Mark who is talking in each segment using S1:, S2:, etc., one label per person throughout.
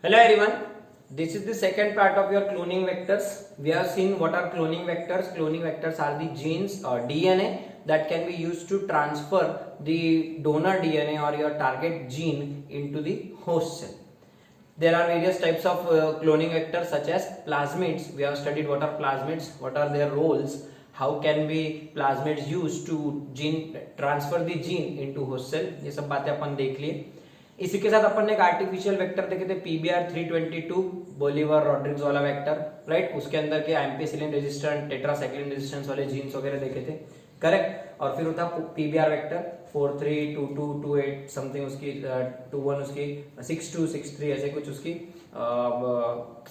S1: Hello everyone, this is the second part of your cloning vectors. We have seen what are cloning vectors. Cloning vectors are the genes or DNA that can be used to transfer the donor DNA or your target gene into the host cell. There are various types of cloning vectors such as plasmids. We have studied what are plasmids, what are their roles, how can be plasmids used to gene transfer the gene into host cell. ये सब बातें अपन देख लिए. इसी के साथ अपन ने एक आर्टिफिशियल वेक्टर देखे थे PBR 322 बोलिवर रॉड्रिग्स वाला वेक्टर, राइट. उसके अंदर के एम्पिसिलिन रेजिस्टेंट टेट्रासाइक्लिन रेजिस्टेंस वाले जीन्स वगैरह देखे थे, करेक्ट. और फिर था PBR वेक्टर 432228 समथिंग, उसकी 21 उसकी 6263 ऐसे कुछ उसकी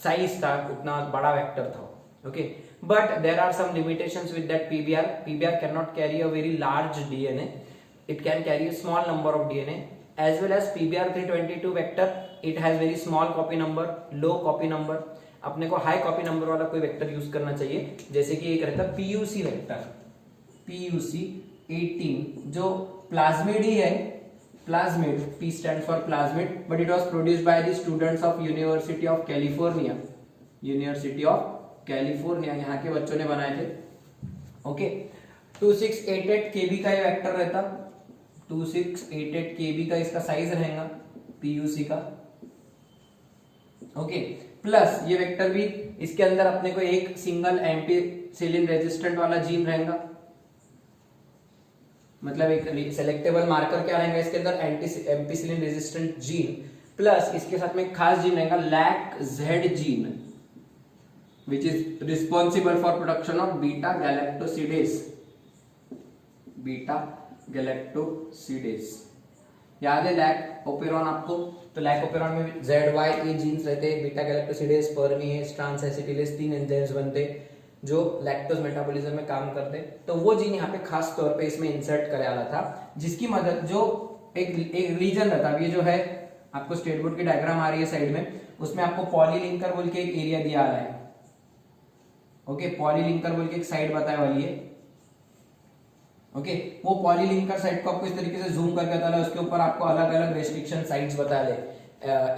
S1: साइज था, उतना बड़ा वेक्टर था. Okay, but there are some limitations with that PBR. PBR can not carry a very large DNA. It can carry a small number of DNA. As well as PBR 322 vector, it has very small copy number, low copy number. अपने को high copy number वाला कोई vector use करना चाहिए, जैसे कि एक रहता PUC वेक्टर, PUC 18, जो प्लाज्मिड ही है. Plasmid, P stands for plasmid, but it was produced by the students of University of California. University of California, यहाँ के बच्चों ने बनाए थे. ओके, 2688 KB का ये वेक्टर रहता. 2688 KB का इसका साइज रहेगा PUC का. ओके, प्लस ये वेक्टर भी, इसके अंदर अपने को एक सिंगल एम्पिसिलिन रेजिस्टेंट वाला जीन रहेगा. मतलब एक सेलेक्टेबल मार्कर क्या रहेगा इसके अंदर, एम्पिसिलिन रेजिस्टेंट जीन. प्लस इसके साथ में एक खास जीन रहेगा LAC-Z gene, which is responsible for production of beta galactosidase. Beta galactosidase याद है, लैक ओपेरॉन आपको. तो लैक ओपेरॉन में ZY जीन्स रहते हैं. Beta galactosidase, permease, trans acetylase 3 enzymes बनते जो लैक्टोज मेटाबॉलिज्म में काम करते. तो वो जीन यहाँ पे खास तौर पे इसमें इंसर्ट कराया था, जिसकी मदद जो एक रीजन रहता. अब ये जो है आपको स्टेट बोर्ड की डायग्राम आ रही है साइड में, उसमें आपको पॉलीलिंकर बोल के एक एरिया दिया रहा है. ओके, पॉलीलिंकर बोल के एक साइड बताया वाली है. ओके, वो पॉलीलिंकर साइट को आपको इस तरीके से जूम करके बता रहा है. उसके ऊपर आपको अलग अलग रेस्ट्रिक्शन साइट्स बता रहे,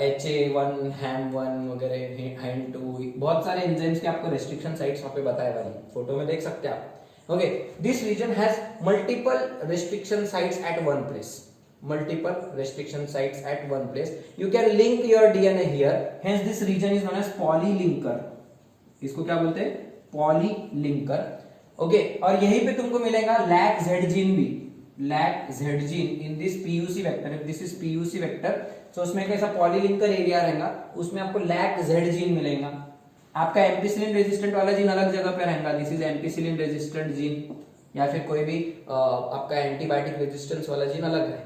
S1: HA1, HAM1 वगैरह, HAM2, बहुत सारे एंजाइम्स के आपको रेस्ट्रिक्शन साइट्स वहां पे बताए वाली, फोटो में देख सकते हैं आप. Okay, this region has multiple restriction sites at one place. Multiple restriction sites at one place. You can link your DNA here. Hence this region is known as polylinker. इसको क्या बोलते हैं, पॉलीलिंकर. ओके, और यहीं पे तुमको मिलेगा LAC-Z gene भी. LAC-Z gene in this PUC vector. This is PUC vector, तो उसमें कैसा पॉलीलिंकर एरिया रहेगा, उसमें आपको LAC-Z जीन मिलेगा. आपका एम्पिसिलिन रेजिस्टेंट वाला जीन अलग जगह पे रहेगा. This is ampicillin resistant gene, या फिर कोई भी आपका एंटीबायोटिक रेजिस्टेंस वाला जीन अलग है.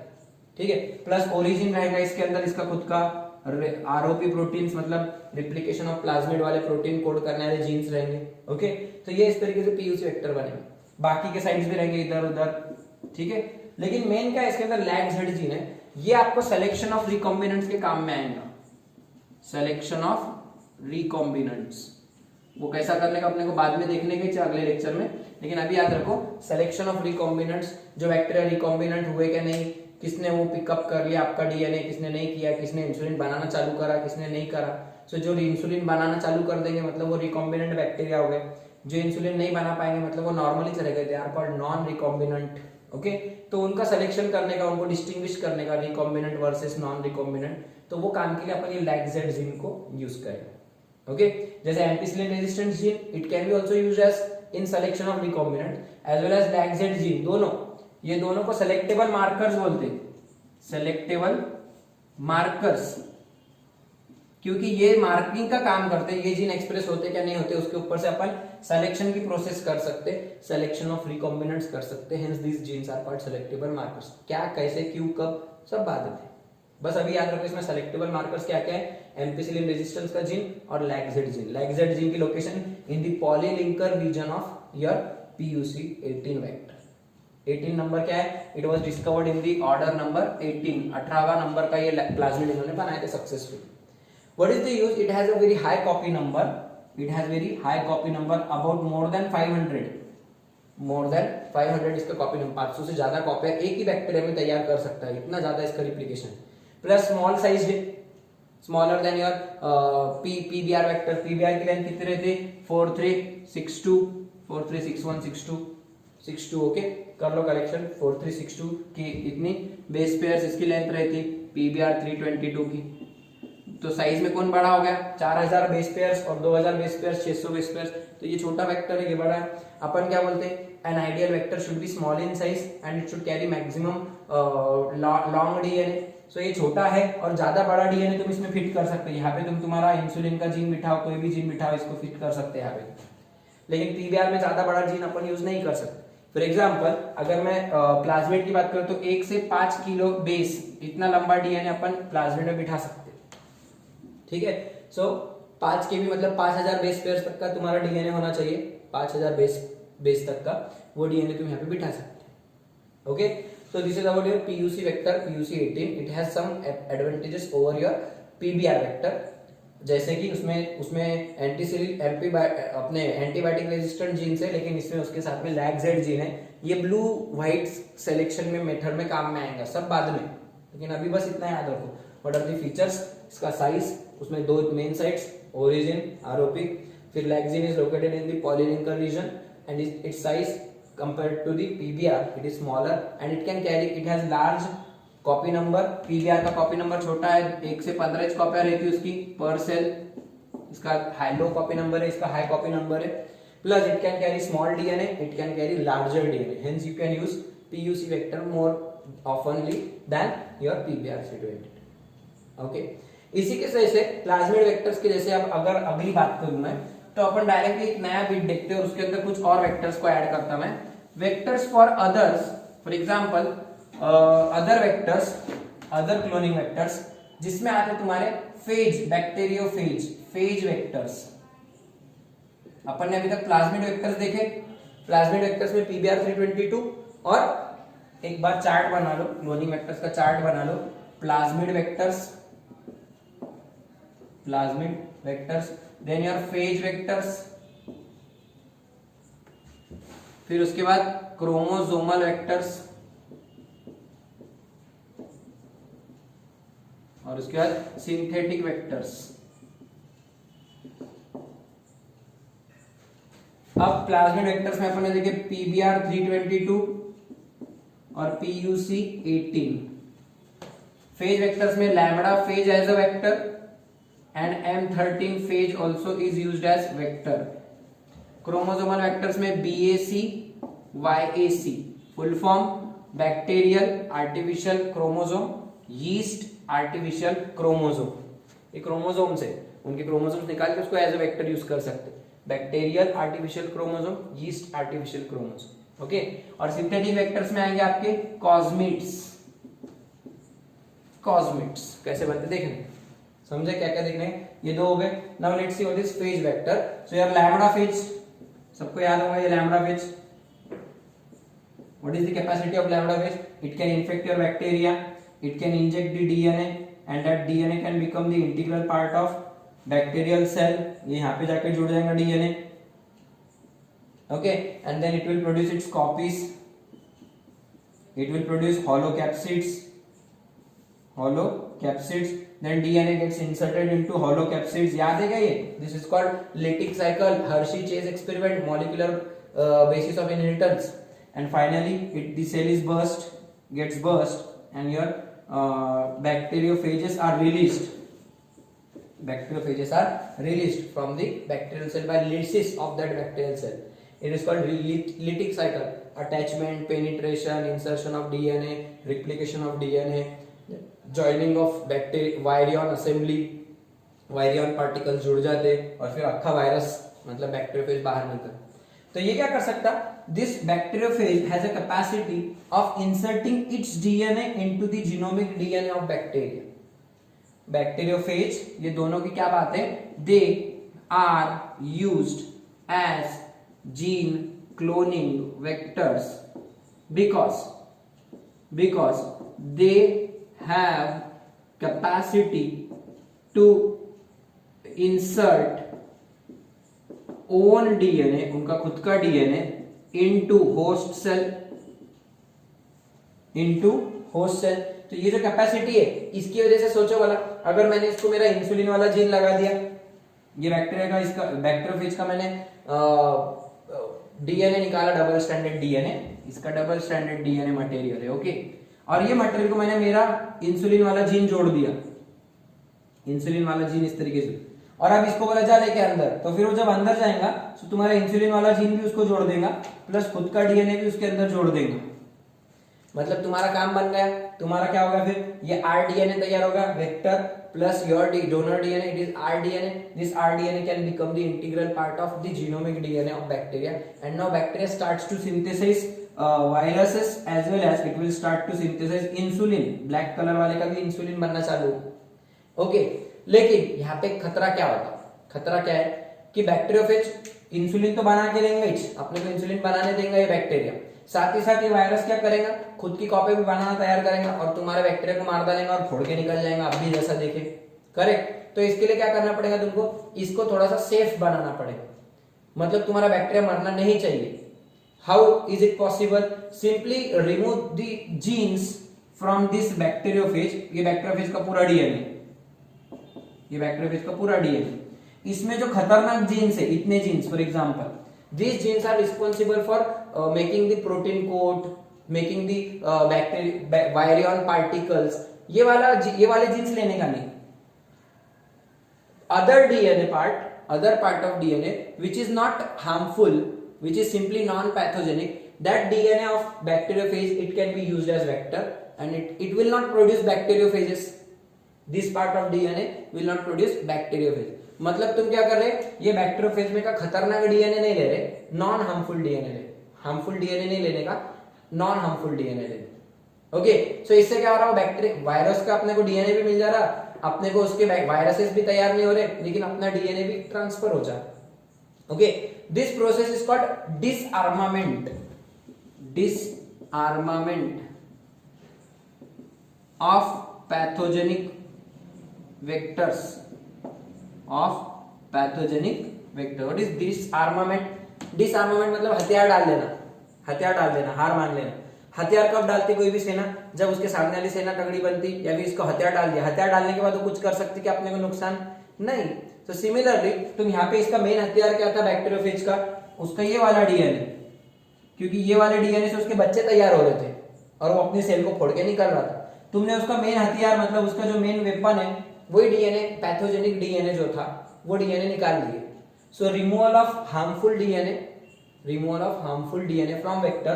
S1: ठीक है, प्लस ओरिजिन रहेगा इसके अंदर इसका खुद का. ROP प्रोटीन्स मतलब रिप्लिकेशन ऑफ प्लाज्मिड वाले प्रोटीन कोड करने वाले जीन्स रहेंगे. ओके, तो ये इस तरीके से PUC वेक्टर बनेगा. बाकी के साइड्स भी रहेंगे इधर उधर. ठीक है, लेकिन मेन क्या है इसके अंदर LAC-Z जीन है. ये आपको सिलेक्शन ऑफ रिकॉम्बिनेंट्स के काम में आएगा. सिलेक्शन ऑफ रिकॉम्बिनेंट्स वो कैसा करने का अपने को बाद में देखने के अगले लेक्चर में, लेकिन अभी याद रखो सिलेक्शन ऑफ रिकॉम्बिनेंट्स, जो बैक्टीरिया रिकॉम्बिनेंट हुए क्या नहीं, किसने वो पिकअप कर लिया आपका DNA, किसने नहीं किया, किसने इंसुलिन बनाना चालू करा, किसने नहीं करा. सो जो इंसुलिन बनाना चालू कर देंगे मतलब वो रिकॉम्बिनेंट बैक्टीरिया हो गए. जो इंसुलिन नहीं बना पाएंगे मतलब वो नॉर्मली चलेगा, they are called non recombinant. Okay, तो उनका सिलेक्शन करने का, उनको डिस्टिंग्विश करने का, रिकॉम्बिनेंट वर्सेस नॉन रिकॉम्बिनेंट, तो वो काम के लिए अपन ये LAC-Z जीन को यूज करेंगे. ओके, जैसे ampicillin resistant gene, it can be also used as in selection of recombinant as well as LAC-Z gene. दोनों, ये दोनों को सेलेक्टेबल मार्कर्स बोलते हैं. सेलेक्टेबल मार्कर्स, क्योंकि ये मार्किंग का काम करते हैं. ये जीन एक्सप्रेस होते क्या नहीं होते, उसके ऊपर से अपन सिलेक्शन की प्रोसेस कर सकते, सिलेक्शन ऑफ रिकॉम्बिनेंट्स कर सकते. Hence this genes are called selectable markers. क्या, कैसे, क्यों, कब, सब बाद में. बस अभी याद रखो इसमें सेलेक्टेबल मार्कर्स क्या क्या है, एम्पिसिलिन रेजिस्टेंस का जीन और LAC-Z जीन. LAC-Z जीन की location in the polylinker region of your PUC 18 vector. 18 नंबर क्या है, it was discovered in the order number 18. 18वां नंबर का ये प्लाज्मिड इन्होंने बनाए थे successful. What is the use, it has a very high copy number. It has very high copy number, about more than 500. More than 500 इसका copy number, 500 से ज्यादा copy एक ही बैक्टीरिया में तैयार कर सकता है, इतना ज्यादा इसका रिप्लिकेशन. प्लस स्मॉल साइज है, smaller than your pBR vector. PBR की लेंथ कितनी रहती है 4362 436162 ओके कर लो करेक्शन 4362 की इतनी बेस पेयर्स इसकी लेंथ रहती पीबीआर 322 की। तो साइज में कौन बड़ा हो गया 4000 बेस पेयर्स और 2000 बेस पेयर्स 600 बेस पेयर्स। तो ये छोटा वेक्टर है ये बड़ा है। अपन क्या बोलते हैं an ideal vector should be small in size and it should carry maximum long DNA. So ये छोटा है और ज्यादा बड़ा डीएनए तुम इसमें फिट कर सकते हो। यहाँ पे तुम तुम्हारा इंसुलिन का जीन बिठाओ कोई भी जीन बिठाओ इसको फिट कर सकते हैं यहाँ पे। लेकिन पीबीआर में ज्यादा बड़ा जीन अपन यूज नहीं कर सकते। फॉर एग्जाम्पल अगर मैं प्लाज्मिड की बात करूं तो 1 से 5 किलो बेस इतना लंबा डीएनए अपन प्लाज्मिड में बिठा सकते हैं। ठीक है सो 5 के भी मतलब 5000 बेस पेयर्स तक का तुम्हारा डीएनए होना चाहिए। 5000 बेस तक का वो डीएनए तुम यहाँ पे बिठा सकते हैं। Okay so this is about your pUC vector pUC 18। It has some advantages over your pBR vector जैसे कि उसमें एंटीसिलिन अपने एंटीबायोटिक रेजिस्टेंट जीन्स है लेकिन इसमें उसके साथ में लैग-जेड जीन है। ये ब्लू व्हाइट सिलेक्शन में मेथड में काम में आएगा सब बाद में, लेकिन अभी बस इतना याद रखो व्हाट आर द फीचर्स। इसका साइज उसमें 2 मेन साइट्स ओरिजिन आरओपी फिर lac gene is located in the polylinker region and its size compared to the PBR it is smaller and it can carry it has large copy number. PBR का copy number छोटा है 1 से 15 कॉपियां रहती है उसकी पर सेल। इसका हाई लो कॉपी नंबर है इसका हाई कॉपी नंबर है। Plus it can carry small DNA it can carry larger DNA hence you can use pUC vector more oftenly than your pBR C28। Okay इसी के से plasmid vectors के जैसे अब अगर अगली बात करूं मैं तो अपन डायरेक्टली एक नया बिट देखते हैं और उसके अंदर कुछ और वेक्टर्स को ऐड करता मैं। Vectors for others for example other vectors other cloning vectors जिसमें आते तुम्हारे फेज बैक्टीरियोफेज फेज वेक्टर्स। अपन ने अभी तक प्लाज्मिड वेक्टर्स देखे। प्लाज्मिड वेक्टर्स में पीबीआर 322 और एक बार चार्ट बना लो क्लोनिंग वेक्टर्स का चार्ट बना लो। Plasmid vectors then your phage vectors फिर उसके बाद क्रोमोसोमल वेक्टर्स और उसके बाद सिंथेटिक वेक्टर्स। अब प्लाज्मिड वेक्टर्स में अपन ने देखे पीबीआर 322 और पीयूसी 18। फेज वेक्टर्स में lambda phage as a vector and M13 phage also is used as vector। Chromosomal vectors में BAC YAC full form bacterial artificial chromosome yeast artificial chromosome. ये chromosomes है उनके क्रोमोसोम्स निकाल के उसको as a vector use कर सकते हैं। Bacterial artificial chromosome yeast artificial chromosome. Okay और सिंथेटिक वेक्टर्स में आएंगे आपके कॉस्मिड्स कैसे बनते देखने समझे क्या क्या देखने ये दो हो गए। Now let's see what is phage vector. So यार लैम्बडा फेज सबको याद होगा ये lambda phage. What is the capacity of lambda phage? It can infect your bacteria it can inject the DNA and that DNA can become the integral part of bacterial cell. ये यहाँ पे जाके जुड़ जाएगा DNA. Okay and then it will produce its copies it will produce hollow capsids then DNA gets inserted into hollow capsids। याद है क्या ये? This is called lytic cycle Hershey-Chase experiment molecular basis of inheritance and finally the cell is gets burst and your bacteriophages are released from the bacterial cell by lysis of that bacterial cell। It is called lytic cycle attachment penetration insertion of DNA replication of DNA joining of bacteria virion assembly virion particles जुड़ जाते और फिर अक्खा virus मतलब bacteriophage बाहर निकलता। तो ये क्या कर सकता this bacteriophage has a capacity of inserting its DNA into the genomic DNA of bacteria. Bacteriophage ये दोनों की क्या बात है they are used as gene cloning vectors because they have capacity to insert own DNA उनका खुद का DNA into host cell तो ये जो कैपेसिटी है इसकी वजह से सोचो वाला, अगर मैंने इसको मेरा इंसुलिन वाला जीन लगा दिया, ये बैक्टीरिया का इसका बैक्टीरियोफेज का मैंने डीएनए निकाला, डबल स्टैंडर्ड डीएनए, इसका डबल स्टैंडर्ड डीएनए मटेरियल है, ओके। और ये मटेरियल को मैंने मेरा इंसुलिन वाला जीन जोड़ दिया, इंसुलिन वाला जीन इस तरीके से, और अब इसको बोला जा लेके अंदर, तो फिर वो जब अंदर जाएगा तो तुम्हारा इंसुलिन वाला जीन भी उसको जोड़ देगा, प्लस खुद का डीएनए भी उसके अंदर जोड़ देगा। मतलब तुम्हारा काम बन गया, तुम्हारा क्या होगा फिर, ये आरडीएनए तैयार होगा, vector plus your donor DNA, it is rDNA, this rDNA can become the integral part of the genomic DNA of bacteria, and now bacteria starts to synthesise viruses as well as it will start to synthesize insulin, black colour वाले का भी insulin बनना चालू, okay. लेकिन यहाँ पे खतरा क्या होता, खतरा क्या है कि बैक्टीरियोफेज इंसुलिन तो बना के लेंगे, अपने को इंसुलिन बनाने देंगे ये बैक्टीरिया, साथ ही साथ ये वायरस क्या करेगा, खुद की कॉपी भी बनाना तैयार करेगा और तुम्हारे बैक्टीरिया को मार डालेगा और फोड़ के निकल जाएगा, अब भी जैसा देखे, करेक्ट। तो इसके लिए क्या करना पड़ेगा तुमको, इसको थोड़ा सा सेफ बनाना पड़ेगा, मतलब तुम्हारा बैक्टीरिया मरना नहीं चाहिए। How is it possible? Simply remove the genes from this bacteriophage, ये बैक्टीरियोफेज का पूरा डीएनए, ये बैक्टीरियोफेज का पूरा डीएनए, इसमें जो खतरनाक जीन्स है, इतने genes for example, these genes are responsible for making the protein coat, making the virion particles, ये वाले जीन्स लेने का नहीं, other part of DNA which is not harmful, which is simply non-pathogenic, that DNA of bacteriophage, it can be used as vector and it will not produce bacteriophages, this part of DNA will not produce bacteriophages। मतलब तुम क्या कर रहे, ये bacteriophage में का खतरनाक DNA नहीं ले रहे, नॉन हार्मफुल डीएनए ले, हार्मफुल डीएनए नहीं लेने का, नॉन हार्मफुल डीएनए ले, ओके। सो इससे क्या हो रहा है, बैक्टीरिया वायरस का अपने को डीएनए भी मिल जा रहा, अपने को उसके वायरसेस भी तैयार नहीं हो रहे, लेकिन अपना डीएनए भी ट्रांसफर हो जा रहा, okay. This process is called disarmament of pathogenic vectors, What is disarmament? Disarmament मतलब हथियार डाल देना, हार मान लेना। हथियार कब डालती कोई भी सेना, जब उसके सामने वाली सेना तगड़ी बनती, या फिर इसको हथियार डाल दिया, हथियार डालने के बाद वो कुछ कर सकती कि अपने को नुकसान नहीं। तो सिमिलरली तुम यहाँ पे इसका मेन हथियार क्या था बैक्टीरियोफेज का, उसका ये वाला डीएनए, क्योंकि ये वाले डीएनए से उसके बच्चे तैयार हो रहे थे और वो अपनी सेल को फोड़ के निकल रहा था। तुमने उसका मेन हथियार मतलब उसका जो मेन वेपन है वही डीएनए, पैथोजेनिक डीएनए जो था वो डीएनए निकाल दिए। So removal of harmful DNA from vector,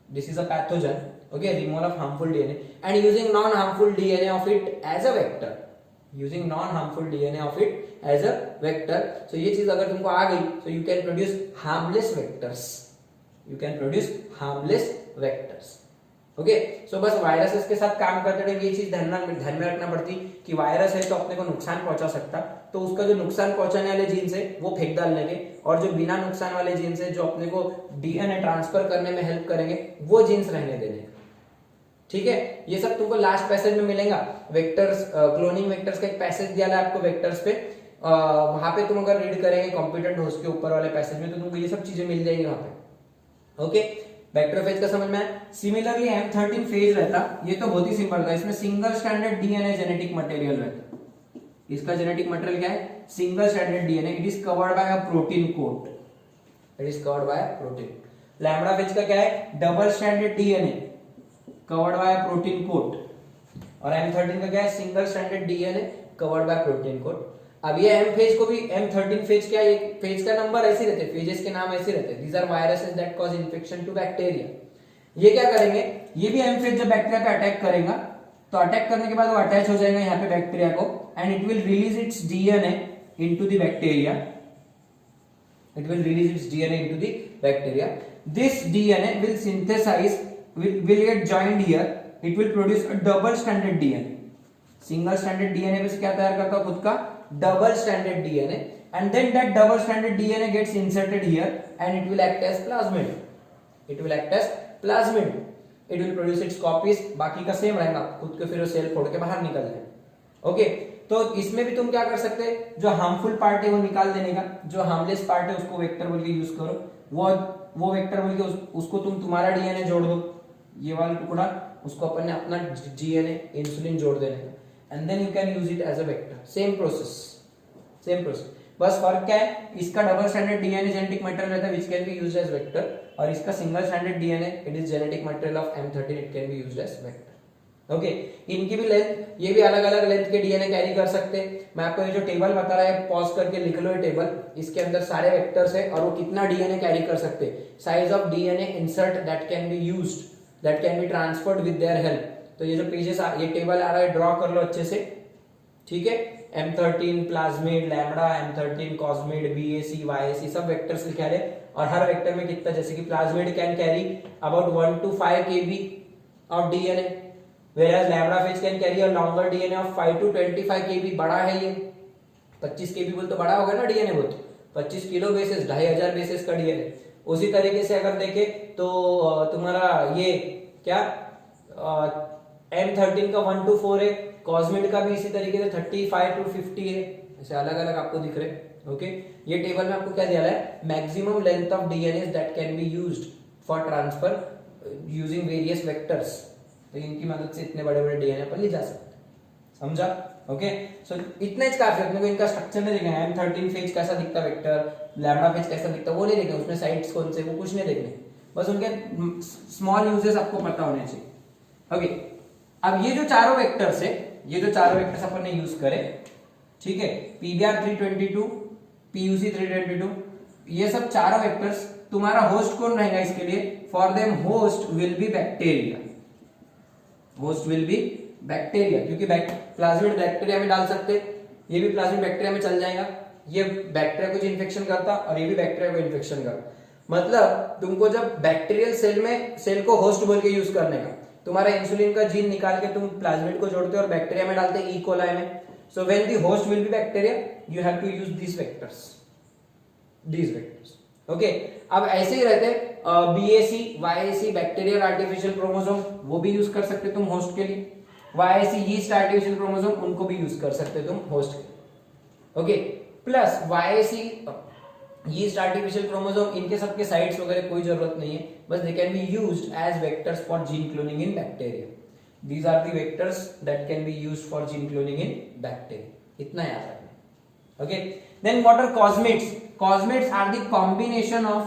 S1: this is a pathogen, okay. Removal of harmful DNA and using non harmful DNA of it as a vector, using non-harmful DNA of it as a vector। So ये चीज अगर तुमको आ गई, so you can produce harmless vectors, okay। So बस viruses के साथ काम करते टाइम ये चीज ध्यान में रखना पड़ती कि वायरस है तो अपने को नुकसान पहुंचा सकता, तो उसका जो नुकसान पहुंचाने वाले जीन्स है वो फेंक डालने के, और जो बिना नुकसान वाले जीन्स है जो अपने को डीएनए ट्रांसफर करने में हेल्प करेंगे वो जीन्स रहने देने, ठीक है। ये सब तुमको लास्ट पैसेज में मिलेगा, वेक्टर्स, क्लोनिंग वेक्टर्स का एक पैसेज दिया है आपको वेक्टर्स पे, वहां पे तुम अगर रीड करेंगे कॉम्पिटेंट होस्ट के ऊपर वाले पैसेज में तो तुमको ये सब चीजें मिल जाएंगी वहां पे, ओके। बैक्टीरियोफेज का समझ में आया। सिमिलरली M13 फेज रहता, ये तो बहुत ही सिंपल था, इसमें single standard DNA genetic material रहता, इसका जेनेटिक मटेरियल क्या है, single standard DNA, it is covered by a protein coat, lambda phage का क्या है, double standard DNA covered by protein coat, और M13 का क्या है, single standard DNA covered by protein coat. अब ये M फेज को भी, M13 फेज क्या है, फेज का नंबर ऐसे रहते, फेजेस के नाम ऐसे रहते, these are viruses that cause infection to bacteria. ये क्या करेंगे, ये भी M फेज जब बैक्टीरिया पे अटैक करेगा तो अटैक करने के बाद वो अटैच हो जाएगा यहाँ पे बैक्टीरिया को, and it will release its DNA into the bacteria, this DNA will synthesise, will get joined here, it will produce a double standard DNA, single standard DNA पे से क्या तैयार करता है खुद का double standard DNA, and then that double standard DNA gets inserted here and it will act as plasmid, it will produce its copies, बाकी का सेम रहेगा, खुद के फिर वो सेल फोड़ के बाहर निकल जाएगा, ओके। तो इसमें भी तुम क्या कर सकते हैं, जो हार्मफुल पार्ट है वो निकाल देने का, जो हार्मलेस पार्ट है उसको वेक्टर बोल के यूज करो, वो वेक्टर बोल के उसको तुम तुम्हारा डीएनए जोड़ दो, ये वाला टुकड़ा उसको अपन ने अपना जीएनए इंसुलिन जोड़ देने का and then you can use it as a vector. Same process, बस फर्क क्या है, इसका double standard DNA genetic material रहता है which can be used as vector, और इसका single standard DNA it is genetic material of M13 it can be used as vector. Okay, इनकी भी लेंथ, ये भी अलग अलग लेंथ के डीएनए कैरी कर सकते हैं। मैं आपको ये जो टेबल बता रहा है पॉज करके लिख लो ये टेबल, इसके अंदर सारे वेक्टर्स है और वो कितना डीएनए कैरी कर सकते हैं, size of DNA insert that can be used, that can be transferred with their help. तो ये जो पेजेस ये टेबल आ रहा है ड्रॉ कर लो अच्छे से, ठीक है। M13 plasmid, lambda, M13 cosmid, BAC, YAC सब वेक्टर्स लिखे रहे, और हर वेक्टर में कितना, जैसे कि plasmid can carry about 1 to 5 kb of DNA, whereas lambda phage can carry a longer DNA of 5 to 25 kb। बड़ा है ये 25 kb बोल तो बड़ा होगा ना डीएनए, वो तो 25 किलो बेसिस 2500 बेसिस का डीएनए। उसी तरीके से अगर देखें तो तुम्हारा ये क्या M13 का 1 to 4 है, कॉस्मिड का भी इसी तरीके से 35 to 50 है, ऐसे अलग अलग आपको दिख रहे हैं। ओके, ये टेबल में आपको क्या दिया है, maximum length of DNA that can be used for transfer using various vectors. तो इनकी मदद से इतने बड़े बड़े डीएनए पर ले जा सकते हैं, समझा। ओके, सो इतना ही काफी, अपने को इनका स्ट्रक्चर नहीं देखना है, M13 फेज कैसा दिखता वेक्टर, लैम्बडा फेज कैसा दिखता वो नहीं देखना, उसमें साइट्स कौन से वो कुछ नहीं देखने, बस उनके स्मॉल यूजेस आपको पता होने चाहिए। ओके, अब ये जो चारों वेक्टर्स है, ये जो चारों वेक्टर्स अपन ने यूज करे, ठीक है, PBr 322, PUC 322, ये सब चारों वेक्टर्स, तुम्हारा होस्ट कौन रहेगा इसके लिए, for them host will be bacteria, host will be bacteria, क्योंकि प्लाज्मिड बैक्टीरिया में डाल सकते, ये भी प्लाज्मिड बैक्टीरिया में चल जाएगा, ये बैक्टीरिया को इन्फेक्शन करता और ये भी बैक्टीरिया को इन्फेक्शन करता। मतलब तुमको जब बैक्टीरियल सेल में सेल को होस्ट बोल के यूज करने का, तुम्हारा इंसुलिन का जीन निकाल के तुम प्लाज्मिड को जोड़ते हो और बैक्टीरिया में डालते ई कोलाई में, so when the host will be bacteria you have to use these vectors. Okay, अब ऐसे ही रहते BAC, YAC bacterial artificial chromosome, वो भी यूज कर सकते तुम होस्ट के लिए, YAC यीस्ट आर्टिफिशियल क्रोमोसोम, उनको भी यूज कर सकते तुम होस्ट के लिए। Okay, plus YAC yeast artificial chromosome, इनके सबके साइट्स वगैरह कोई जरूरत नहीं है, बस they can be used as vectors for gene cloning in bacteria. These are the vectors that can be used for gene cloning in bacteria, इतना याद रखना। Okay, then what are cosmids? Cosmids are the combination of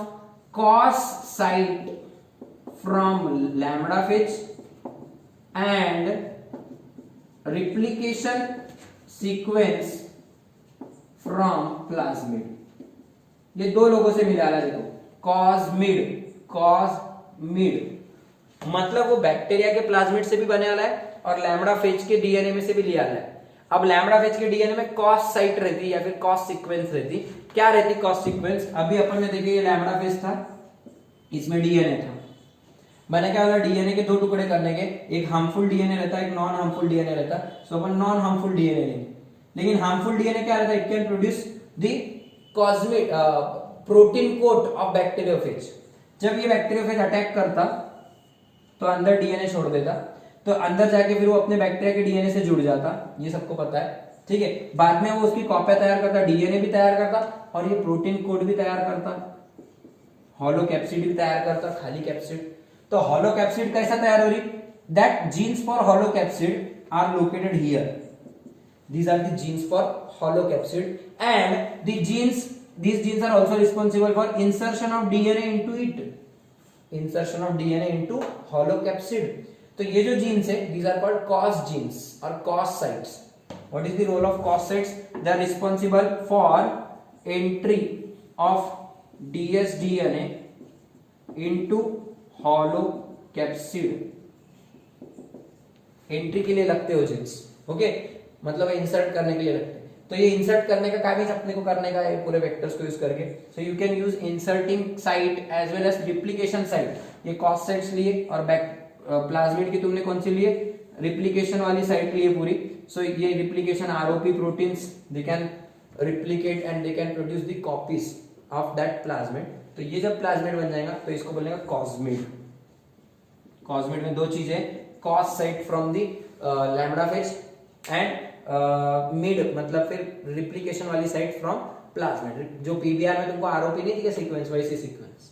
S1: cos site from lambda phage and replication sequence from plasmid। ये दो लोगों से मिला रहा है, देखो कॉस्मिड मतलब वो बैक्टीरिया के प्लाज्मिड से भी बने वाला है और लैम्बडा फेज के डीएनए में से भी लिया है। अब लैम्बडा फेज के डीएनए में कॉस साइट रहती है या फिर कॉस सीक्वेंस रहती, क्या रहती कॉस सीक्वेंस? अभी अपन ने देखे ये लैम्बडा फेज था, इसमें डीएनए था, मैंने क्या बोला डीएनए के दो टुकड़े करने के, एक हार्मफुल डीएनए रहता है, एक नॉन हार्मफुल डीएनए रहता है। सो अपन नॉन हार्मफुल डीएनए लेंगे, लेकिन हार्मफुल डीएनए क्या रहता है, it can produce the cosmic protein coat of bacteriophage. जब ये बैक्टीरियोफेज अटैक करता तो अंदर डीएनए छोड़ देता, तो अंदर जाके फिर वो अपने बैक्टीरिया के डीएनए से जुड़ जाता, ये सबको पता है, ठीक है। बाद में वो उसकी कॉपियां तैयार करता, डीएनए भी तैयार करता और ये प्रोटीन कोड भी तैयार करता, हॉलो कैप्सिड भी तैयार करता, खाली कैप्सिड। तो हॉलो कैप्सिड कैसा तैयार हो रही? That genes for hollow capsid are located here, these are the genes for hollow capsid and these genes are also responsible for insertion of DNA into it, insertion of DNA into hollow capsid। तो ये जो genes है these are called cos genes or cos sites। what is the role of cos sites? they are responsible for entry of dsDNA into hollow capsid, entry के लिए लगते हो jeans, okay, मतलब insert करने के लिए लगते हैं। तो ये इंसर्ट करने का काम अपने को करने का है पूरे वेक्टर्स को यूज करके। So you can use inserting site as well as replication site. ये कॉस साइट्स लिए और प्लाज्मिड की तुमने कौन सी लिए? रिप्लिकेशन वाली साइट लिए पूरी। सो ये replication ROP proteins they can replicate and they can produce the copies of that plasmid. तो ये जब प्लाज्मिड बन जाएगा तो इसको बोलेगा कॉस्मिड। कॉस्मिड में दो चीजें, cos site from the lambda phase and mid मतलब फिर रिप्लिकेशन वाली साइट फ्रॉम प्लाज्मिड। जो पीबीआर में तुमको आरओपी नहीं दिया सीक्वेंस, वैसे सीक्वेंस,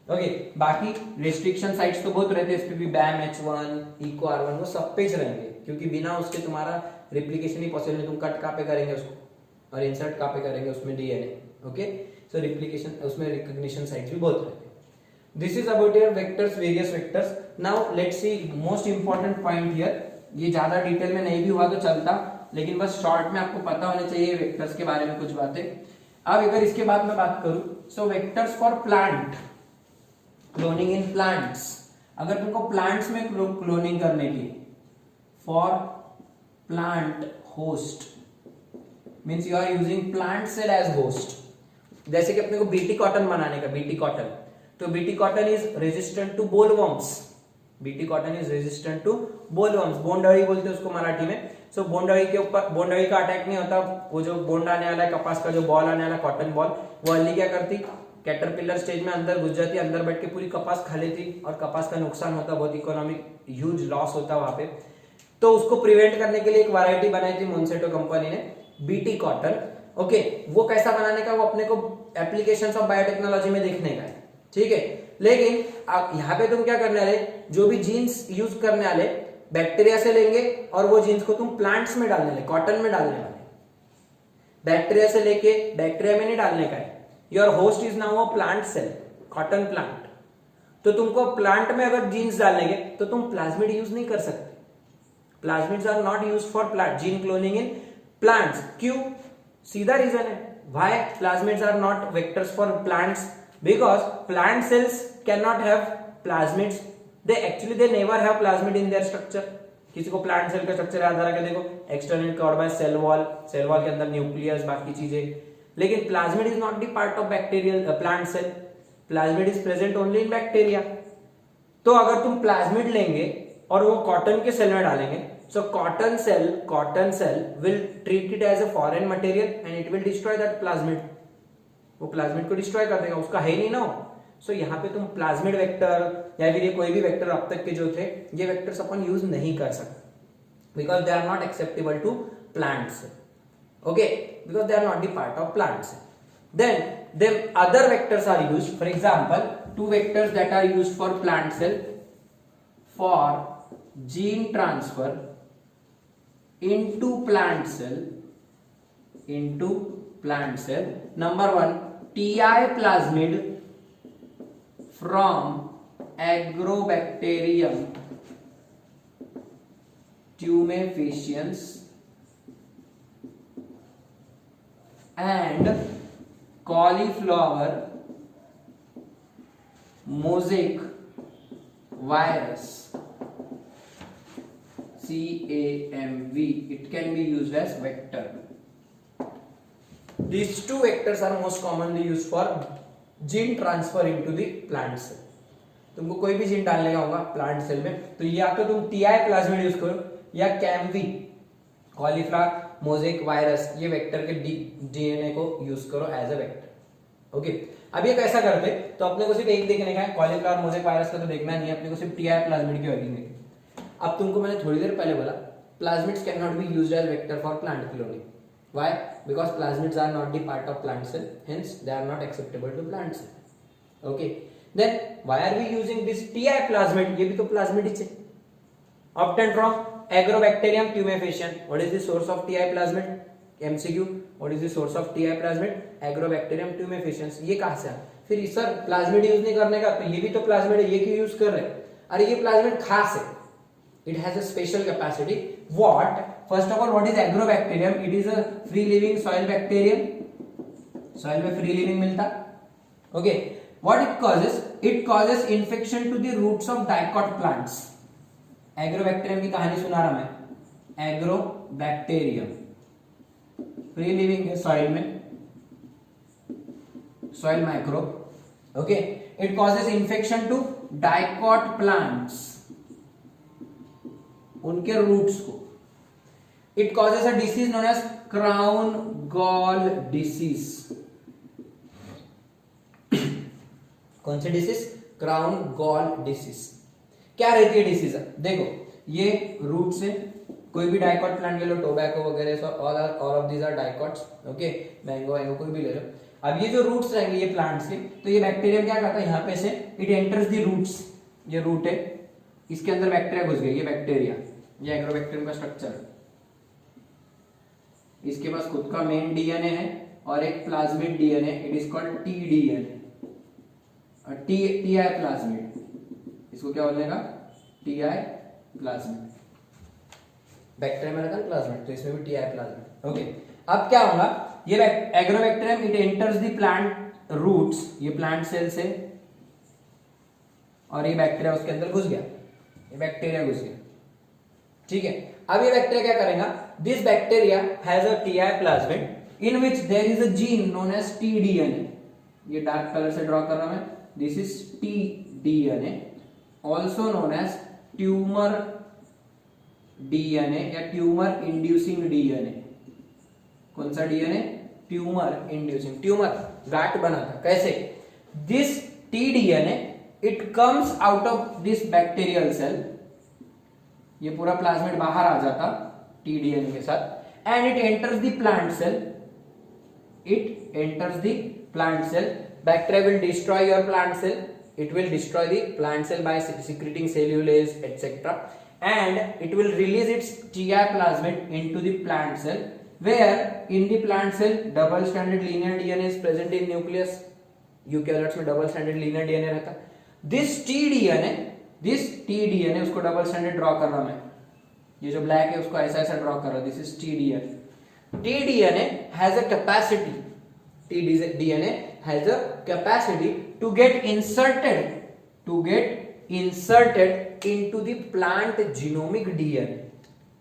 S1: ओके बाकी रिस्ट्रिक्शन साइट्स तो बहुत रहते हैं, इस पे भी बैम H1 इको R1 वो सब पेज रहेंगे, क्योंकि बिना उसके तुम्हारा रिप्लिकेशन ही पॉसिबल नहीं। तुम कट कहाँ पे करेंगे उसको और इंसर्ट कहाँ पे करेंगे उसमें डीएनए। ओके सो रिप्लिकेशन उसमें रिकॉग्निशन साइट्स भी बहुत रहते हैं। This is about your vectors, various vectors. Now let's C most important point here. ये ज्यादा डिटेल में नहीं भी हुआ तो चलता, लेकिन बस शॉर्ट में आपको पता होने चाहिए वेक्टर्स के बारे में कुछ बातें। अब अगर इसके बाद मैं बात करूं, so vectors for plant, cloning in plants. अगर तुमको प्लांट्स में क्लोनिंग करने की, for plant host means you are using plant cell as host. जैसे कि अपने को बीटी कॉटन बनाने का, बीटी कॉटन, तो BT cotton is resistant to bollworms. BT cotton is resistant to bollworms, बोंडअळी बोलते हैं उसको मराठी में। सो बोंडअळी के ऊपर, बोंडअळी का अटैक नहीं होता, वो जो बोंड आने वाला है, कपास का जो बॉल आने वाला, कॉटन बॉल, वो अली क्या करती, कैटरपिलर स्टेज में अंदर घुस जाती, अंदर बैठ के पूरी कपास खा लेती और कपास का नुकसान होता, बहुत इकोनॉमिक ह्यूज लॉस होता वहां पे। तो उसको प्रिवेंट करने के लिए एक वैरायटी बनाई थी मोन्सेटो कंपनी ने, बीटी कॉटन। ओके वो कैसा बनाने का, वो अपने को एप्लीकेशंस ऑफ बायोटेक्नोलॉजी में देखने का है, ठीक है। लेकिन आप यहाँ पे तुम क्या करने वाले, जो भी जीन्स यूज करने वाले बैक्टीरिया से लेंगे और वो जीन्स को तुम प्लांट्स में डालने वाले, कॉटन में डालने वाले। बैक्टीरिया से लेके बैक्टीरिया में नहीं डालने का है। Your host is now a plant cell, cotton plant. तो तुमको प्लांट में अगर जीन्स डालने के तो तुम प्लाज्मिड यूज नहीं कर सकते। Plasmids are not used for plant gene cloning in plants. क्यों? सीधा रीजन है why plasmids are not vectors for plants, because plant cells can not have plasmids, they never have plasmid in their structure। किसी को plant cell का structure याद आ रहा है, देखो external covered by cell wall, cell wall के अंदर nucleus बाकी चीजें। लेकिन plasmid is not the part of bacterial plant cell, plasmid is present only in bacteria. तो अगर तुम प्लाज्मिड लेंगे और वो कॉटन के सेल में डालेंगे, so cotton cell will treat it as a foreign material and it will destroy that plasmid. वो प्लाज्मिड को डिस्ट्रॉय कर देगा, उसका है नहीं ना। सो यहाँ पे तुम प्लाज्मिड वेक्टर या फिर ये कोई भी वेक्टर अब तक के जो थे, ये वेक्टर्स अपन यूज नहीं कर सकते, because they are not acceptable to plants. Okay because they are not the part of plants. Then other vectors are used, for example two vectors that are used for plant cell for gene transfer into plant cell। number 1 ti plasmid from agrobacterium tumefaciens and cauliflower mosaic virus CAMV, it can be used as vector। These two vectors are most commonly used for gene transfer into the plant cell। तुमको कोई भी gene डालने का होगा plant cell में, तो या तो तुम TI प्लाज्मिड यूज करो या CAMV, कॉलीफ्लावर मोजेक वायरस, ये वेक्टर के डीएनए को यूज करो एज अ वेक्टर। ओके अब ये कैसा करते, तो अपने को सिर्फ एक देखने का है, कॉलीफ्लावर मोजेक वायरस का तो देखना नहीं है अपने को, सिर्फ TI प्लाज्मिड की वर्किंग देखनी। अब तुमको मैंने थोड़ी देर पहले बोला plasmids can not be used as vector for plant cloning. Why? Because plasmids are not the part of plant cell, hence they are not acceptable to plant cell. Okay then why are we using this TI plasmid? ये भी तो plasmid ही है, obtained from Agrobacterium tumefaciens. What is the source of TI plasmid? MCQ, what is the source of TI plasmid? Agrobacterium tumefaciens. ये कहां से आया? फिर सर प्लाज्मिड यूज नहीं करने का, तो ये भी तो प्लाज्मिड है, ये क्यों यूज कर रहे हैं? अरे ये प्लाज्मिड खास है, it has a special capacity। what? first of all, what is agrobacterium? it is a free living soil bacterium, soil में free living मिलता। okay what it causes? it causes infection to the roots of dicot plants। agrobacterium की कहानी सुना रहा मैं। agrobacterium free living है soil में, soil microbe। okay it causes infection to dicot plants, उनके रूट्स को। It causes a disease known as crown gall disease. कौन सी डिसीज? Crown gall disease. क्या रहती है डिसीज? देखो ये रूट से कोई भी डाइकॉट प्लांट ले लो, टोबैको वगैरह सब, all of these are dicots. Okay mango वैंगो कोई भी ले लो। अब ये जो रूट्स रहेंगे ये प्लांट्स के, तो ये बैक्टीरिया क्या करता है, यहाँ पे से इट एंटर्स द रूट्स, ये रूट है, इसके अंदर बैक्टीरिया घुस गया, ये बैक्टीरिया, ये एग्रोबैक्टीरियम का स्ट्रक्चर। इसके पास खुद का मेन डीएनए है और एक plasmid DNA, it is called T DNA, TI plasmid, इसको क्या बोलेगा, टीआई प्लाज्मिड। बैक्टीरिया में रहता है प्लाज्मिड, तो इसमें भी टीआई प्लाज्मिड। ओके, अब क्या होगा, ये agrobacterium it enters the plant roots, ये प्लांट सेल से, और ये बैक्टीरिया उसके अंदर घुस गया, ये बैक्टीरिया घुस गया, ठीक है। अब ये बैक्टीरिया क्या करेगा, this bacteria has a Ti plasmid in which there is a gene known as T DNA, ये डार्क कलर से ड्रॉ कर रहा हूं मैं, this is T DNA, also known as tumour DNA या ट्यूमर इंड्यूसिंग डीएनए। कौन सा DNA, tumour inducing, tumour गांठ बनाता, कैसे, this T DNA it comes out of this bacterial cell, ये पूरा प्लाज्मिड बाहर आ जाता टी डीएनए के साथ, and it enters the plant cell, it enters the plant cell, bacteria will destroy your plant cell, it will destroy the plant cell by secreting cellulase etc, and it will release its TI plasmid into the plant cell, where in the plant cell double stranded linear DNA is present in nucleus, eukaryotes में double stranded linear DNA रहता है। This T DNA उसको double stranded draw कर रहा मैं, ये जो black है उसको ऐसा ऐसा ड्रॉ कर रहा, this is T DNA. T DNA has a capacity, T DNA has a capacity to get inserted into the plant genomic DNA,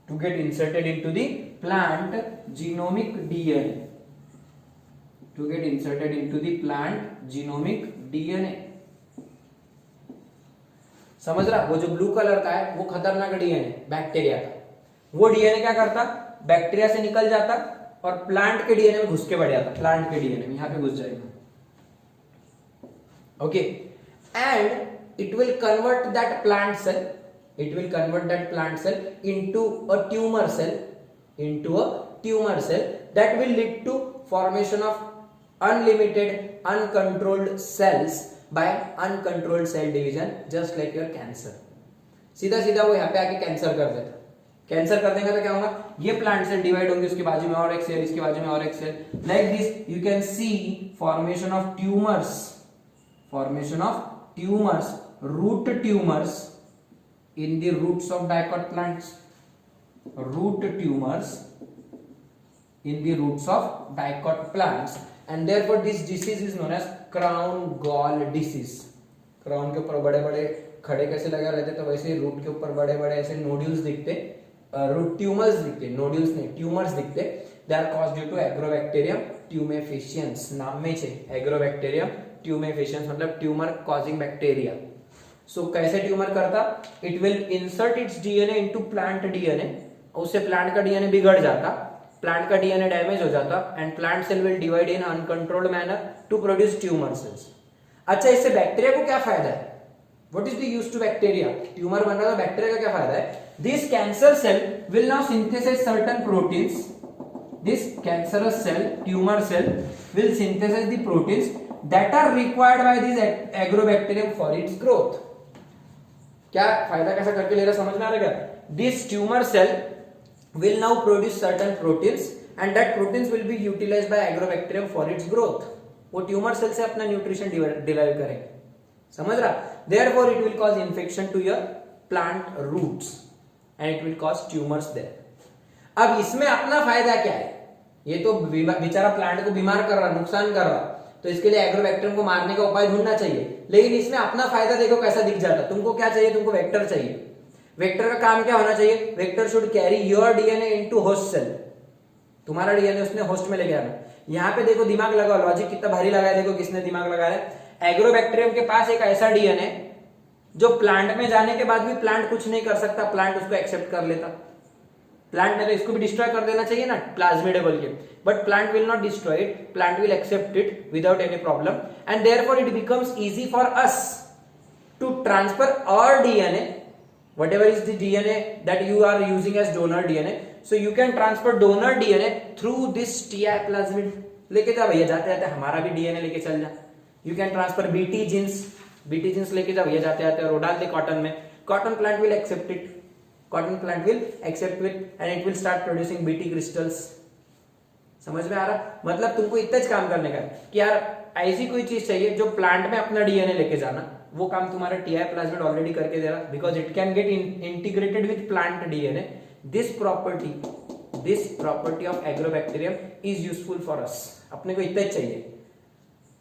S1: to get inserted into the plant genomic DNA, to get inserted into the plant genomic DNA। समझ रहा, वो जो blue colour का है वो खतरनाक DNA bacteria का, वो डीएनए क्या करता, बैक्टीरिया से निकल जाता और प्लांट के डीएनए में घुस के बढ़ जाता, प्लांट के डीएनए में यहां पे घुस जाएगा, okay, and it will convert that plant cell into a tumor cell that will lead to formation of unlimited uncontrolled cells by uncontrolled cell division, just like your cancer। सीधा सीधा वो यहाँ पे आके कैंसर कर देता, कैंसर कर देगा तो क्या होगा, ये प्लांट सेल डिवाइड होंगे, उसके बाजू में और एक सेल, इसके बाजू में और एक cell, like this you can see formation of tumours, root tumors in the roots of dicot plants, root tumors in the roots of dicot plants, and therefore this disease is known as crown gall disease। Crown के ऊपर बड़े बड़े खड़े कैसे लगे रहते, तो वैसे रूट के ऊपर बड़े बड़े ऐसे नोड्यूल्स दिखते, रूट ट्यूमर्स दिखते, नोड्यूल्स नहीं ट्यूमर्स दिखते, they are caused due to Agrobacterium tumefaciens, नाम में छे एग्रोबैक्टीरियम ट्यूमेफिशियंस मतलब ट्यूमर कॉजिंग बैक्टीरिया। सो कैसे ट्यूमर करता, it will insert its DNA into plant DNA, उससे प्लांट का डीएनए बिगड़ जाता, प्लांट का डीएनए डैमेज हो जाता, and plant cell will divide in uncontrolled manner to produce tumour cells. अच्छा, इससे बैक्टीरिया को क्या फायदा है, what is the use to bacteria, tumour बन रहा है, बैक्टीरिया का क्या फायदा है, this cancer cell will now synthesise certain proteins, this cancerous cell tumour cell will synthesise the proteins that are required by this agrobacterium for its growth। क्या फायदा कैसा करके ले रहा समझ में आ रहा है, this tumor cell will now produce certain proteins and that proteins will be utilized by agrobacterium for its growth। वो ट्यूमर सेल से अपना न्यूट्रिशन डिराइव करेंगे, समझ रहा, therefore it will cause infection to your plant roots and it will cause tumors there। अब इसमें अपना फायदा क्या है, ये तो बेचारा प्लांट को बीमार कर रहा, नुकसान कर रहा, तो इसके लिए एग्रोबैक्टीरियम को मारने का उपाय ढूंढना चाहिए, लेकिन इसमें अपना फायदा देखो कैसा दिख जाता। तुमको क्या चाहिए, तुमको वेक्टर चाहिए, वेक्टर का काम क्या होना चाहिए, vector should carry your DNA into host cell, तुम्हारा डीएनए उसने होस्ट में लेके आना। यहाँ पे देखो दिमाग लगाओ, लॉजिक कितना भारी लगा है, देखो किसने दिमाग लगाया है, एग्रोबैक्टीरियम के पास एक ऐसा डीएनए जो प्लांट में जाने के बाद भी प्लांट कुछ नहीं कर सकता, प्लांट उसको एक्सेप्ट कर लेता, प्लांट ने तो इसको भी डिस्ट्रॉय कर देना चाहिए ना प्लाज्मिड बोल के, but plant will not destroy it, plant will accept it without any problem, and therefore it becomes easy for us to transfer our DNA, whatever is the DNA that you are using as donor DNA, so you can transfer donor DNA through this Ti plasmid. लेके जा भैया, जाते जाते हमारा भी DNA लेके चल जा। You can transfer Bt genes लेके जा भैया, जाते जाते, और वो डाल दे कॉटन में। Cotton plant will accept it, cotton plant will accept it and it will start producing Bt crystals. समझ में आ रहा? मतलब तुमको इतना ही काम करने का कि यार ऐसी कोई चीज चाहिए जो प्लांट में अपना डीएनए लेके जाना, वो काम तुम्हारा टीआई प्लाज्मिड ऑलरेडी करके दे रहा, because it can get integrated with plant DNA. This property of agrobacterium is useful for us. अपने को इतना ही चाहिए।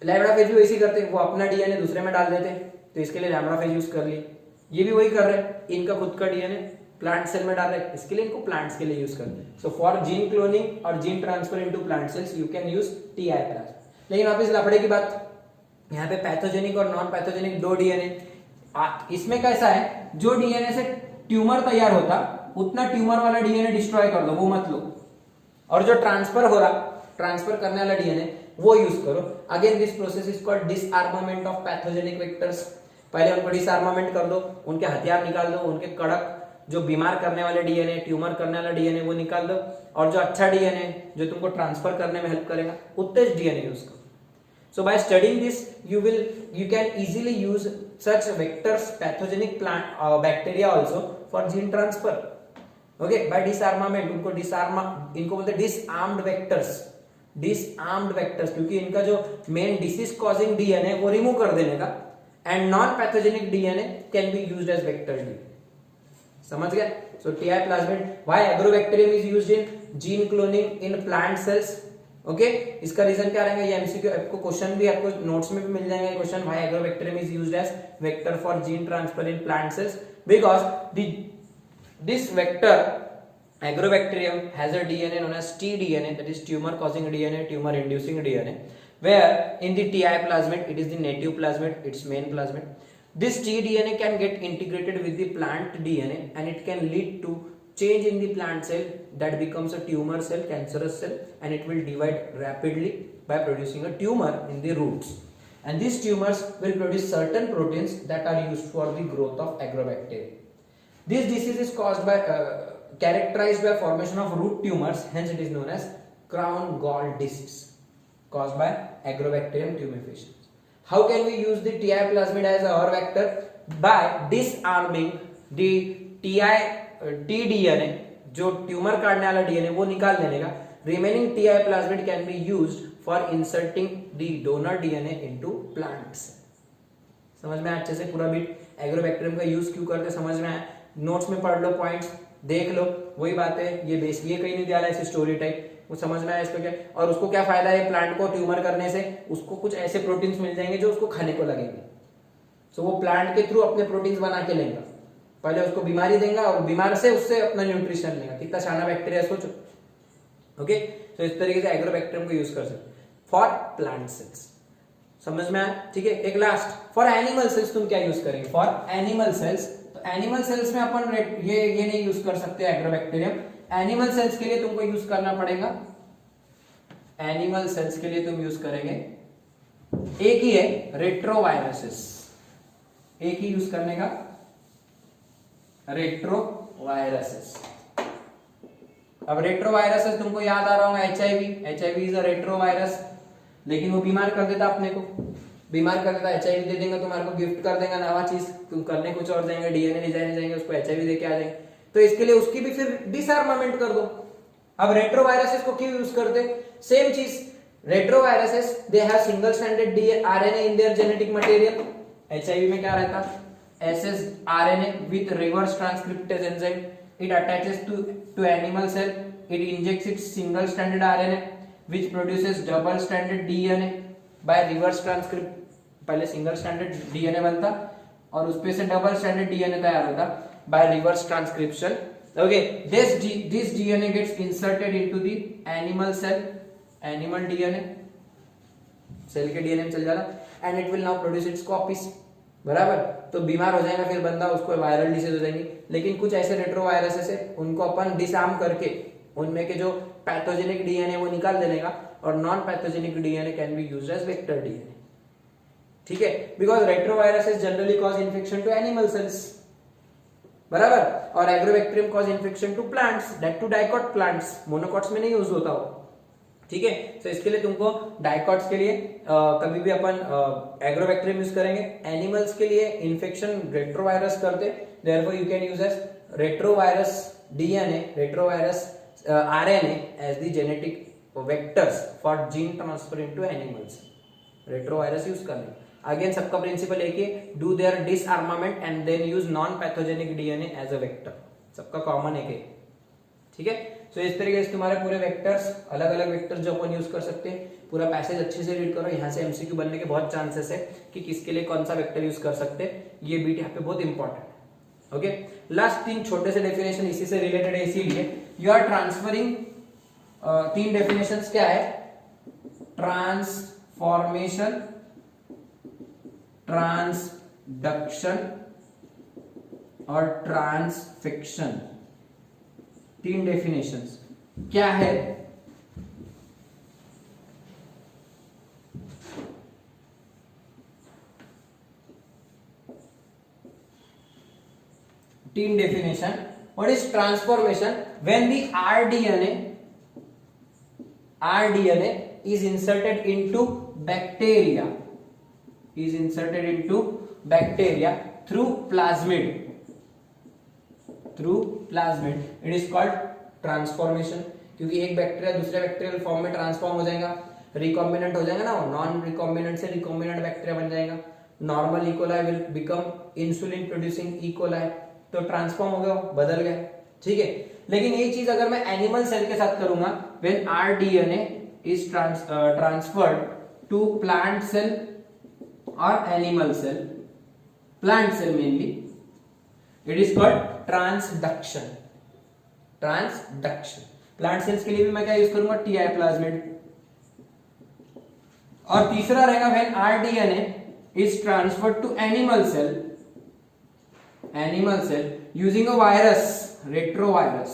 S1: लैम्ब्डाफेज भी वैसे करते, वो अपना डीएनए दूसरे में डाल देते, तो इसके लिए लैम्ब्डाफेज यूज कर लिए। ये भी वही कर रहे हैं, इनका खुद का डीएनए प्लांट सेल में डाल रहे हैं, इसके लिए इनको प्लांट्स के लिए यूज करते हैं। सो फॉर जीन क्लोनिंग और gene transfer into plant cells you can use TI plasmid. लेकिन वापस लफड़े की बात, यहाँ पे पैथोजेनिक और नॉन पैथोजेनिक दो डीएनए। इसमें कैसा है, जो डीएनए से ट्यूमर तैयार होता उतना ट्यूमर वाला डीएनए डिस्ट्रॉय कर दो, वो मत लो, और जो ट्रांसफर हो रहा, ट्रांसफर करने वाला डीएनए वो यूज करो। Again this process is called डिसआर्मामेंट of pathogenic vectors. पहले उनको डिसआर्मामेंट कर दो, उनके हथियार निकाल दो, उनके कड़क जो बीमार करने वाले डीएनए, ट्यूमर करने वाला डीएनए वो निकाल दो, और जो अच्छा डीएनए जो तुमको ट्रांसफर करने में हेल्प करेगा उतने डीएनए यूज करो। So by studying this, you can easily use such vectors, pathogenic plant bacteria also for gene transfer. Okay, by disarmament, इनको बोलते हैं disarmed vectors, क्योंकि इनका जो मेन डिसीज कॉजिंग डीएनए वो रिमूव कर देने का, and non pathogenic DNA can be used as vector डी। समझ गया? So TI plasmid, why agrobacterium is used in gene cloning in plant cells. Okay, इसका रीजन क्या रहेगा, ये एमसीक्यू आपको क्वेश्चन भी आपको नोट्स में भी मिल जाएगा question, why agrobacterium is used as vector for gene transfer in plant cells, because this vector agrobacterium has a DNA known as tDNA, that is tumor causing DNA, tumor inducing DNA, where in the TI plasmid it is the native plasmid, its main plasmid. This tDNA can get integrated with the plant DNA and it can lead to change in the plant cell that becomes a tumor cell, cancerous cell, and it will divide rapidly by producing a tumor in the roots, and these tumors will produce certain proteins that are used for the growth of agrobacterium. This disease is caused by characterized by formation of root tumors, hence it is known as crown gall disease caused by agrobacterium tumefaciens. How can we use the TI plasmid as our vector? By disarming the tDNA, जो tumour काटने वाला DNA वो निकाल देने का, remaining TI plasmid can be used for inserting the donor DNA into plants. समझ में अच्छे से पूरा बीट एग्रोबैक्टीरियम का यूज क्यों करते समझ में आया? नोट्स में पढ़ लो, पॉइंट्स देख लो, वही बात है, ये बेस ये कहीं नहीं दिया है ऐसे स्टोरी टाइप, वो समझ में आया इसको क्या, और उसको क्या फायदा है प्लांट को ट्यूमर करने से, उसको कुछ ऐसे प्रोटीन्स मिल जाएंगे जो उसको खाने को लगेंगे। सो वो प्लांट के थ्रू अपने प्रोटीन्स बना के लेगा, पहले उसको बीमारी देगा और बीमार से उससे अपना न्यूट्रिशन लेगा। कितना शाना बैक्टीरिया सोचो। ओके, तो इस तरीके से एग्रोबैक्टीरियम को यूज कर सकते फॉर प्लांट सेल्स। समझ में आया? ठीक है, एक लास्ट, फॉर एनिमल सेल्स तुम क्या यूज करेंगे? For animal cells, animal cells में अपन ये नहीं यूज कर सकते एग्रोबैक्टीरियम। एनिमल सेल्स के लिए तुमको यूज करना पड़ेगा, एनिमल सेल्स के लिए तुम यूज करेंगे एक ही है, रेट्रोवायरसेस, एक ही यूज करने का, रेट्रोवायरसेस। अब रेट्रोवायरसेस तुमको याद आ रहा होगा, एचआईवी इज अ रेट्रोवायरस, लेकिन वो बीमार कर देता अपने को, बीमार कर देता, एचआईवी दे देंगे तुम्हारे को, गिफ्ट कर देगा नवा चीज, तुम करने कुछ और जाएंगे, डीएनए ले जाएंगे, उसको एचआईवी दे के आ जाएंगे, तो इसके लिए उसकी भी फिर डिसआर्मामेंट कर दो। अब रेट्रोवायरसेस को क्यों यूज करते? सेम चीज, retroviruses they have single stranded RNA in their genetic material. HIV में क्या रहता? SS RNA with reverse transcriptase enzyme, it attaches to animal cell, it injects its single stranded RNA which produces double stranded DNA by reverse transcript। पहले single stranded DNA बनता और उसपे से double stranded DNA तैयार होता by reverse transcription। Okay, this DNA gets inserted into the animal cell, animal DNA, cell के DNA में चल जाता and it will now produce its copies। बराबर, तो बीमार हो जाएगा फिर बंदा, उसको वायरल डिसीज हो जाएगी। लेकिन कुछ ऐसे रेट्रोवायरसेस है, उनको अपन डिसआर्म करके उनमें के जो पैथोजेनिक डीएनए वो निकाल देने का, और non pathogenic DNA can be used as vector DNA. ठीक है, because retroviruses generally cause infection to animal cells. बराबर। और agrobacterium cause infection to plants, that too dicot plants, monocots में नहीं यूज होता हो, ठीक है। तो इसके लिए तुमको डाइकॉट्स के लिए कभी भी अपन एग्रोबैक्टीरियम यूज करेंगे। एनिमल्स के लिए इन्फेक्शन रेट्रोवायरस करते, therefore you can use as retrovirus DNA, retrovirus RNA as the genetic vectors for gene transfer into animals. Retrovirus use कर लें। अगेन सबका प्रिंसिपल एक ही, do their disarmament and then use non pathogenic DNA as a vector, सबका common एक है, ठीक है। तो इस तरीके से तुम्हारे पूरे वेक्टर्स, अलग अलग वेक्टर्स जो अपन यूज कर सकते हैं, पूरा पैसेज अच्छे से रीड करो, यहाँ से एमसीक्यू बनने के बहुत चांसेस है कि किसके लिए कौन सा वेक्टर यूज कर सकते हैं, ये बीट यहाँ पे बहुत इंपॉर्टेंट है, ओके। लास्ट 3 छोटे से डेफिनेशन इसी से रिलेटेड है, इसीलिए यू आर ट्रांसफरिंग, 3 डेफिनेशंस क्या है, ट्रांसफॉर्मेशन, ट्रांसडक्शन और ट्रांसफिक्शन, 3 डेफिनेशंस क्या है। तीन definition, what is transformation, when the rDNA is inserted into bacteria, through plasmid, it is called transformation. क्योंकि एक बैक्टीरिया दूसरे बैक्टीरियल फॉर्म में ट्रांसफॉर्म हो जाएगा, रिकॉम्बिनेंट हो जाएगा ना, नॉन रिकॉम्बिनेंट से रिकॉम्बिनेंट बैक्टीरिया बन जाएगा। Normal E coli will become insulin producing E coli, तो ट्रांसफॉर्म हो गया, बदल गया, ठीक है। लेकिन ये चीज अगर मैं एनिमल सेल के साथ करूंगा, when rDNA is transferred to plant cell और animal cell, plant cell mainly, it is called transduction. Plant cells के लिए भी मैं क्या यूज करूंगा, टीआई प्लाज्मिड। और तीसरा रहेगा when rDNA is transferred to animal cell using a virus, retrovirus,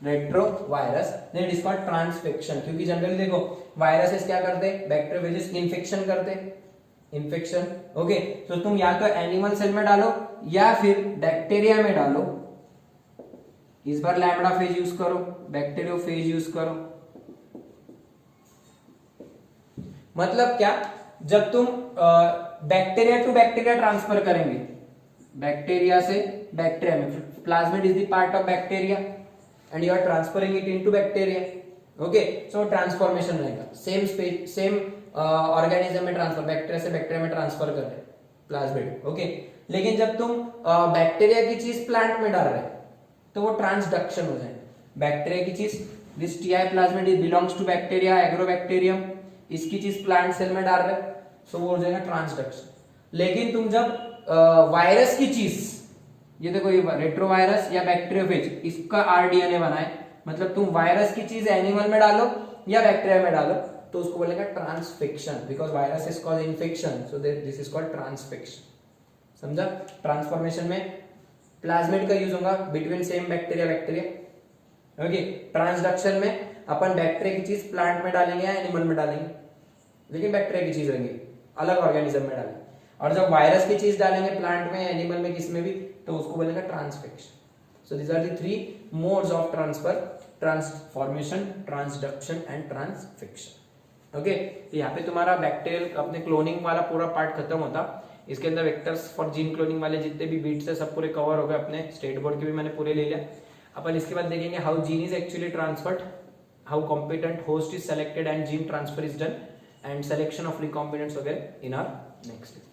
S1: then it is called transfection. क्योंकि जनरली देखो वायरसेस क्या करते हैं, बैक्टीरियोफेजेस इन्फेक्शन करते हैं, इन्फेक्शन, ओके। तो तुम या तो एनिमल सेल में डालो या फिर बैक्टीरिया में डालो, इस बार लैम्बडा फेज यूज करो, बैक्टीरियोफेज यूज करो। मतलब क्या, जब तुम बैक्टीरिया टू बैक्टीरिया ट्रांसफर करेंगे, बैक्टीरिया से बैक्टीरिया में, plasmid is the part of bacteria and you are transferring it into bacteria, okay. So transformation रहेगा, सेम ऑर्गेनिज्म में ट्रांसफर, बैक्टीरिया से बैक्टीरिया में ट्रांसफर कर रहे प्लाज्मिड, ओके। लेकिन जब तुम बैक्टीरिया की चीज प्लांट में डाल रहे तो वो ट्रांसडक्शन हो जाएगा। बैक्टीरिया की चीज, this Ti plasmid is belongs to bacteria, agrobacterium, इसकी चीज प्लांट सेल में डाल रहे, सो वो हो जाएगा ट्रांसडक्शन। लेकिन तुम जब वायरस की चीज, ये देखो ये रेट्रोवायरस या बैक्टीरियोफेज, इसका rDNA बनाए, मतलब तुम वायरस की चीज एनिमल में डालो या बैक्टीरिया में डालो, तो उसको बोलेगा transfection, because virus is cause infection, so this is called transfection. समझा। ट्रांसफॉर्मेशन में प्लाज्मिड का यूज होगा between same bacteria, okay. Transduction में अपन बैक्टीरिया की चीज प्लांट में डालेंगे या एनिमल में डालेंगे, लेकिन बैक्टीरिया की चीज रहेंगे, अलग ऑर्गेनिज्म में डालेंगे। और जब वायरस की चीज डालेंगे प्लांट में, एनिमल में, किसमें भी, तो उसको बोलेगा transfection. So these are the 3 modes of transfer, transformation, transduction and transfection, okay. यहाँ पे तुम्हारा बैक्टीरियल अपने क्लोनिंग वाला पूरा पार्ट खत्म होता। इसके अंदर वेक्टर्स फॉर जीन क्लोनिंग वाले जितने भी बीट्स है सब पूरे कवर हो गए, अपने स्टेट बोर्ड के भी मैंने पूरे ले लिया। अपन इसके बाद देखेंगे how gene is actually transferred, how competent host is selected and gene transfer is done, and selection of recombinants वगैरह इन आवर नेक्स्ट।